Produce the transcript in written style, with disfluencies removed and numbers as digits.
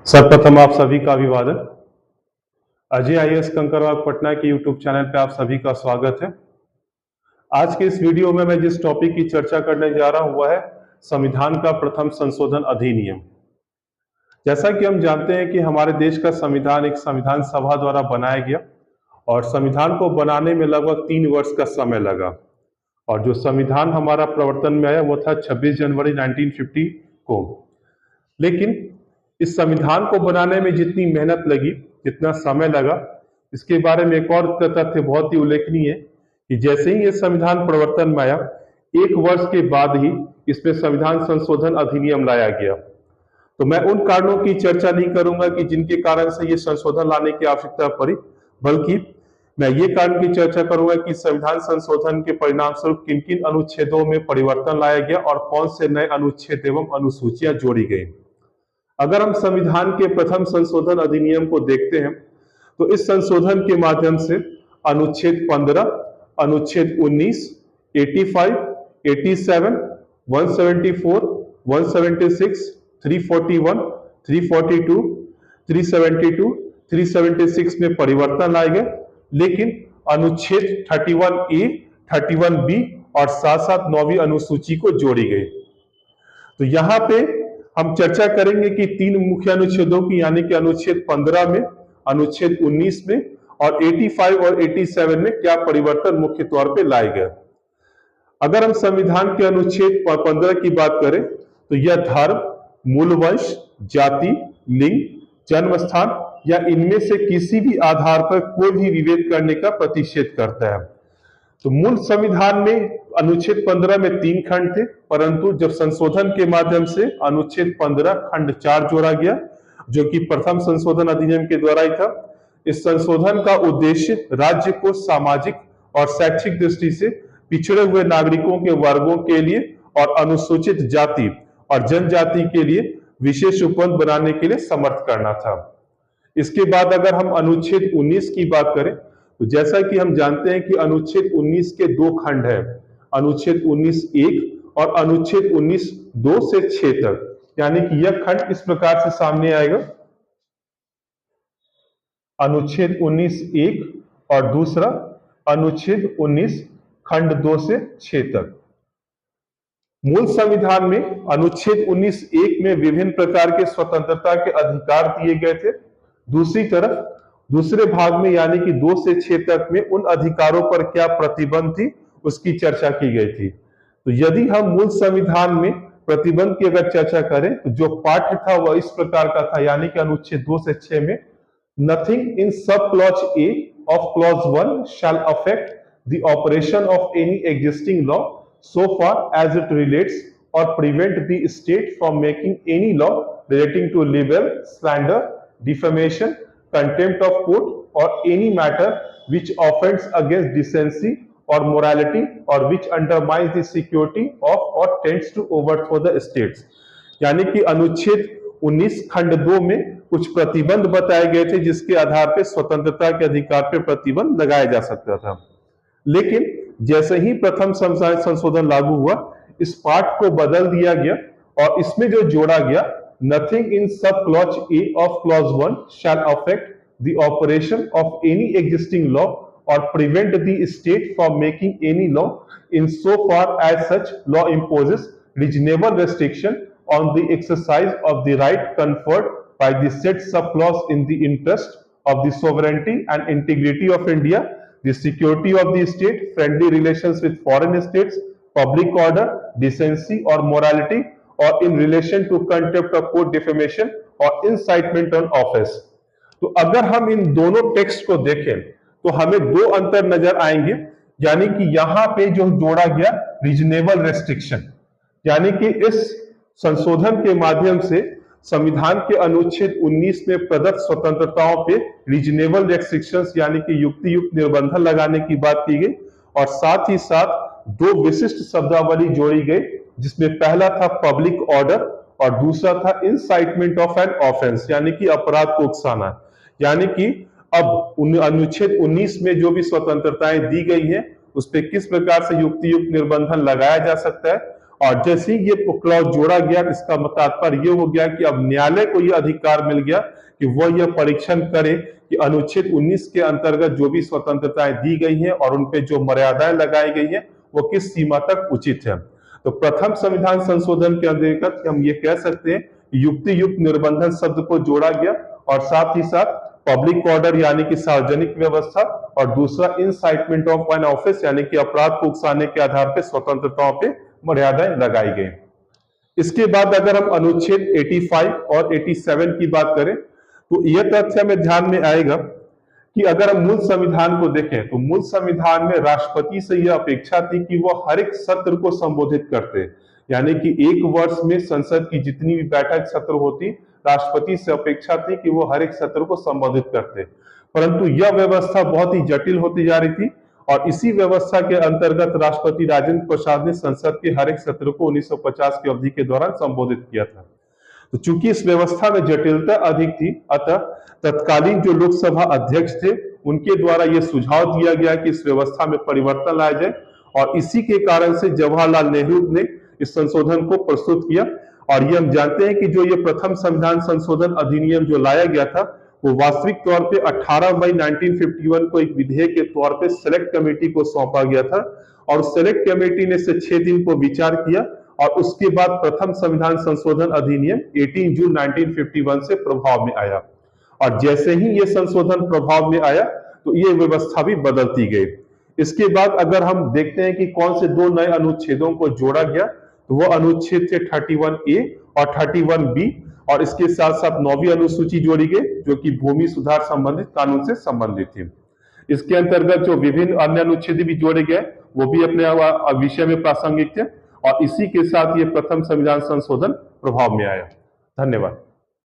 सर्वप्रथम आप सभी का अभिवादन। अजय आईएएस कंकरबाग पटना के यूट्यूब चैनल पे आप सभी का स्वागत है। आज के इस वीडियो में मैं जिस टॉपिक की चर्चा करने जा रहा हूं वह है संविधान का प्रथम संशोधन अधिनियम। जैसा कि हम जानते हैं कि हमारे देश का संविधान एक संविधान सभा द्वारा बनाया गया और संविधान को बनाने में लगभग 3 वर्ष का समय लगा। और जो संविधान हमारा प्रवर्तन में आया वो था 26 जनवरी 1950 को। लेकिन इस संविधान को बनाने में जितनी मेहनत लगी, जितना समय लगा, इसके बारे में एक और तथ्य बहुत ही उल्लेखनीय है कि जैसे ही ये संविधान प्रवर्तन में आया, 1 वर्ष के बाद ही इसमें संविधान संशोधन अधिनियम लाया गया। तो मैं उन कारणों की चर्चा नहीं करूंगा कि जिनके कारण से ये संशोधन लाने की आवश्यकता पड़ी, बल्कि मैं ये कारण की चर्चा करूंगा कि संविधान संशोधन के परिणाम स्वरूप किन किन अनुच्छेदों में परिवर्तन लाया गया और कौन से नए अनुच्छेद एवं अनुसूचियां जोड़ी गई। अगर हम संविधान के प्रथम संशोधन अधिनियम को देखते हैं तो इस संशोधन के माध्यम से अनुच्छेद 15, अनुच्छेद 19, 85, 87, 174, 176, 341, 342, 372, 376 में परिवर्तन लाए गए, लेकिन अनुच्छेद 31A, 31B और साथ साथ 9वीं अनुसूची को जोड़ी गई। तो यहाँ पे हम चर्चा करेंगे कि 3 मुख्य अनुच्छेदों की, यानी कि अनुच्छेद 15 में, अनुच्छेद 19 में और 85 और 87 में क्या परिवर्तन मुख्य तौर पे लाए गए। अगर हम संविधान के अनुच्छेद 15 की बात करें तो यह धर्म, मूल वंश, जाति, लिंग, जन्म स्थान या इनमें से किसी भी आधार पर कोई भी विभेद करने का प्रतिषेध करता है। तो मूल संविधान में अनुच्छेद 15 में 3 खंड थे, परंतु जब संशोधन के माध्यम से अनुच्छेद 15 खंड 4 जोड़ा गया, जो कि प्रथम संशोधन अधिनियम के द्वारा ही था। इस संशोधन का उद्देश्य राज्य को सामाजिक और शैक्षिक दृष्टि से पिछड़े हुए नागरिकों के वर्गों के लिए और अनुसूचित जाति और जनजाति के लिए विशेष उपबंध बनाने के लिए समर्थ करना था। इसके बाद अगर हम अनुच्छेद 19 की बात करें तो जैसा कि हम जानते हैं कि अनुच्छेद 19 के 2 खंड है, अनुच्छेद 19(1) और अनुच्छेद 19(2) से 6 तक। यानी कि यह खंड इस प्रकार से सामने आएगा, अनुच्छेद 19(1) और दूसरा अनुच्छेद 19 खंड 2 से 6 तक। मूल संविधान में अनुच्छेद 19(1) में विभिन्न प्रकार के स्वतंत्रता के अधिकार दिए गए थे। दूसरी तरफ दूसरे भाग में, यानी कि 2 से 6 तक में, उन अधिकारों पर क्या प्रतिबंध थी उसकी चर्चा की गई थी। तो यदि हम मूल संविधान में प्रतिबंध की अगर चर्चा करें तो जो पाठ्य था वह इस प्रकार का था, यानी कि अनुच्छेद 2 से 6 में, nothing in sub clause A of clause 1 shall affect the operation of any existing law so far as it relates or prevent the state from making any law relating to libel, slander, defamation, contempt of court or any matter which offends against decency or morality or which undermines the security of or tends to overthrow the states। यानी कि अनुच्छेद 19 खंड 2 में कुछ प्रतिबंध बताए गए थे जिसके आधार पर स्वतंत्रता के अधिकार पर प्रतिबंध लगाया जा सकता था। लेकिन जैसे ही प्रथम संशोधन लागू हुआ, इस पाठ को बदल दिया गया और इसमें जो जोड़ा गया, nothing in sub clause A of clause 1 shall affect the operation of any existing law or prevent the state from making any law in so far as such law imposes reasonable restriction on the exercise of the right conferred by the said sub clause in the interest of the sovereignty and integrity of India, the security of the state, friendly relations with foreign states, public order, decency or morality, or in relation to contempt of court, defamation or incitement on offense। तो अगर हम इन दोनों text को देखें तो हमें 2 अंतर नजर आएंगे। यानी कि यहां पे जो जोड़ा गया रीजनेबल रेस्ट्रिक्शन, यानी कि इस संशोधन के माध्यम से संविधान के अनुच्छेद 19 में प्रदत्त स्वतंत्रताओं पे रीजनेबल रेस्ट्रिक्शंस, यानी कि युक्ति युक्त निर्बंधन लगाने की बात की गई और साथ ही साथ 2 विशिष्ट शब्दावली जोड़ी गई, जिसमें पहला था पब्लिक ऑर्डर और दूसरा था इंसाइटमेंट ऑफ एन ऑफेंस, यानी कि अपराध को उकसाना। यानी कि अब अनुच्छेद 19 में जो भी स्वतंत्रताएं दी गई हैं उस पर किस प्रकार से युक्ति युक्त निर्बंधन लगाया जा सकता है और जैसे ही ये क्लॉज जोड़ा गया, इसका तात्पर्य ये हो गया कि अब न्यायालय को यह अधिकार मिल गया कि वह यह परीक्षण करे कि अनुच्छेद 19 के अंतर्गत जो भी स्वतंत्रताएं दी गई हैं और उन पे जो मर्यादाएं लगाई गई हैं वो किस सीमा तक उचित है। तो प्रथम संविधान संशोधन के अंतर्गत हम ये कह सकते हैं युक्ति युक्त निर्बंधन शब्द को जोड़ा गया और साथ ही साथ पब्लिक ऑर्डर यानी कि सार्वजनिक व्यवस्था और दूसरा इंसाइटमेंट ऑफ एन ऑफेंस यानी कि अपराध को उकसाने के आधार पर स्वतंत्रताओं पर मर्यादाएं लगाई गई। इसके बाद अगर हम अनुच्छेद 85 और 87 की बात करें तो यह तथ्य हमें ध्यान में आएगा कि अगर हम मूल संविधान को देखें तो मूल संविधान में राष्ट्रपति से यह अपेक्षा थी कि वह हर एक सत्र को संबोधित करते, यानी कि एक वर्ष में संसद की जितनी भी बैठक सत्र होती राष्ट्रपति से अपेक्षा थी कि वो हर एक सत्र को संबोधित करते। परंतु यह व्यवस्था बहुत ही जटिल होती जा रही थी और इसी व्यवस्था के अंतर्गत राष्ट्रपति राजेंद्र प्रसाद ने संसद के हर एक सत्र को 1950 की अवधि के दौरान संबोधित किया था। तो चूंकि इस व्यवस्था में जटिलता अधिक थी, अतः तत्कालीन जो लोकसभा अध्यक्ष थे उनके द्वारा यह सुझाव दिया गया कि इस व्यवस्था में परिवर्तन लाया जाए और इसी के कारण से जवाहरलाल नेहरू ने इस संशोधन को प्रस्तुत किया। और ये हम जानते हैं कि जो ये प्रथम संविधान संशोधन अधिनियम जो लाया गया था वो वास्तविक तौर पे 18 मई 1951 को एक विधेयक के तौर पे सेलेक्ट कमेटी को सौंपा गया था और सेलेक्ट कमेटी ने इसे 6 दिन को विचार किया और उसके बाद प्रथम संविधान संशोधन अधिनियम 18 जून 1951 से प्रभाव में आया। और जैसे ही ये संशोधन प्रभाव में आया तो ये व्यवस्था भी बदलती गई। इसके बाद अगर हम देखते हैं कि कौन से दो नए अनुच्छेदों को जोड़ा गया तो वो अनुच्छेद थे 31A और 31B और इसके साथ साथ 9वीं अनुसूची जोड़ी गई जो कि भूमि सुधार संबंधित कानून से संबंधित थी। इसके अंतर्गत जो विभिन्न अन्य अनुच्छेद भी जोड़े गए वो भी अपने विषय में प्रासंगिक थे और इसी के साथ ये प्रथम संविधान संशोधन प्रभाव में आया। धन्यवाद।